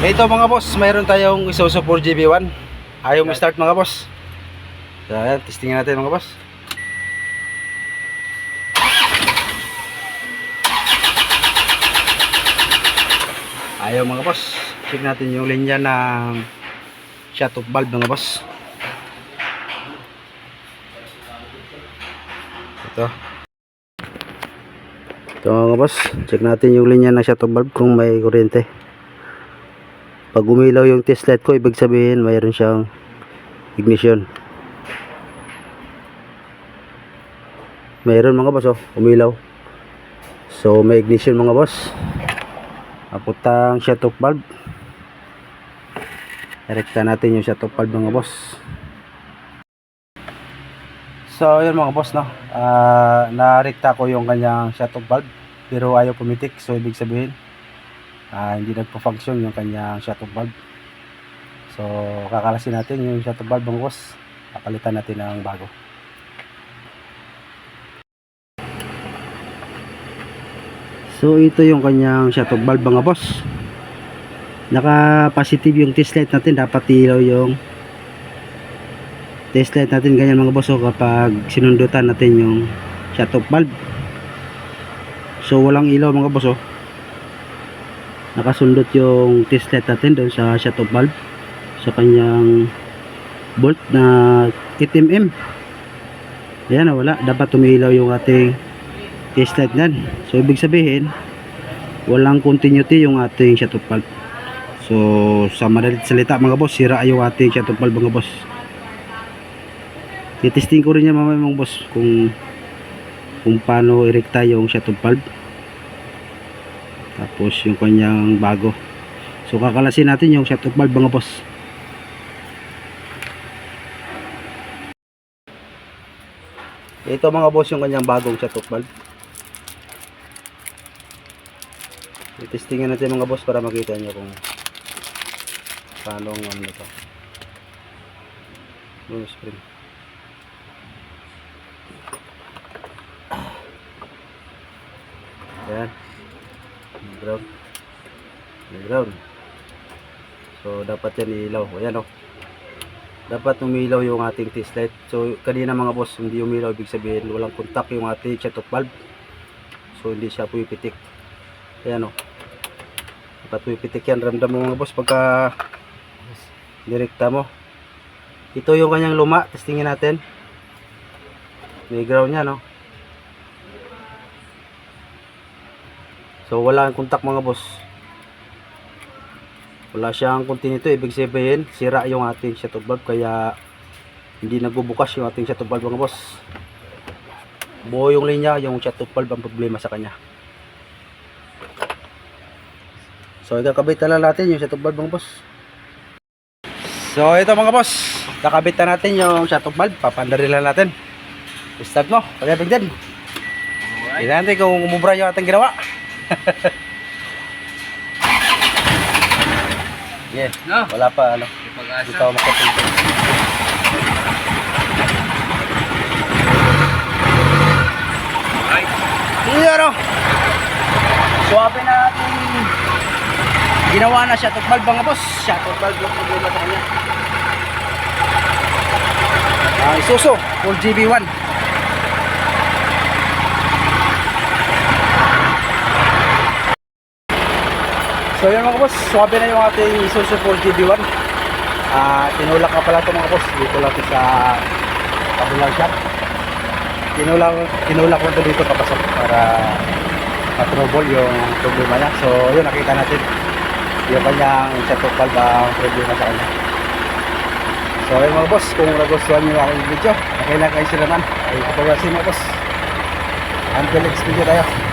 Ito mga boss, mayroon tayong Isuzu 4GB1. Ayaw mo start mga boss. So ayan, testingin natin mga boss. Ayaw mga boss. Check natin yung linya ng shut-off valve mga boss. Ito mga boss, check natin yung linya ng shut-off valve kung may kuryente. Pag umilaw yung test light ko, ibig sabihin mayroon siyang ignition. Mayroon mga boss, oh, umilaw. So may ignition mga boss. Aputang shut-off valve. Direkta natin yung shut-off valve mga boss. So yun mga boss, no, narekta ko yung kanyang shut-off valve pero ayaw pumitik. So ibig sabihin hindi nagpo-function yung kanyang shut-off valve. So kakalasin natin yung shut-off valve mga boss. Papalitan natin ng bago. So ito yung kanyang shut-off valve mga boss. Naka positive yung test light natin, dapat ilaw yung test light natin ganyan mga boss, kapag sinundutan natin yung shut-off valve. So walang ilaw mga boss, nakasundot yung test light natin doon sa shut-off valve sa kanyang bolt na 8mm. Ayan, wala, dapat tumilaw yung ating test light nan. So ibig sabihin walang continuity yung ating shut-off valve. So sa madalit salita mga boss, sira yung ating shut-off valve mga boss. I-testing ko rin yan mamaya mga boss kung paano irekta yung shut-off valve, tapos yung kanyang bago. So kakalasin natin yung shut-off valve mga boss. Ito mga boss yung kanyang bagong shut-off valve. I-testingan natin mga boss para makita nyo kung paano ang ano ito. Spring. Ayan, ground. So dapat yan ilaw. Ayan, dapat umilaw yung ating test light. So kanina mga boss hindi umilaw, ibig sabihin walang contact yung ating shut-off valve. So hindi siya pumipitik. Ayan, dapat pumipitik yan. Ramdam mo mga boss pagka direkta mo. Ito yung kanyang luma, testingin natin. May ground yan, So wala ang contact mga boss. Wala siyang continuity, ibig sabihin sira yung ating shut-off valve, kaya hindi nagbubukas yung ating shut-off valve mga boss. Buo yung linya, yung shut-off valve ang problema sa kanya. So ikakabit na lang natin yung shut-off valve mga boss. So ito mga boss, kakabit na natin yung shut-off valve. Papandarin lang natin. Start mo, pag-ibig din. Tignan natin kung umubra yung ating ginawa. Yeah, no. Wala pa dito ako makapunta. Right. Suwabe na natin. Ginawa na shut-off valve mga boss. Shut-off valve yung problema sa kanya. Isuzu 4GB1. So yun mga boss, swabe na yung ating Isuzu 4GB1. Tinulak na pala ito mga boss. Dito lang sa kabilang shop. Tinulak ko ito dito kapasok para matrouble yung problema niya. So yun, nakita natin yung kanyang shut-off valve ang problema sa kanya. So yun mga boss, kung nagustuhan nyo aking video, kailangan kayo sila naman ay pagkasin mga boss. Until next video tayo.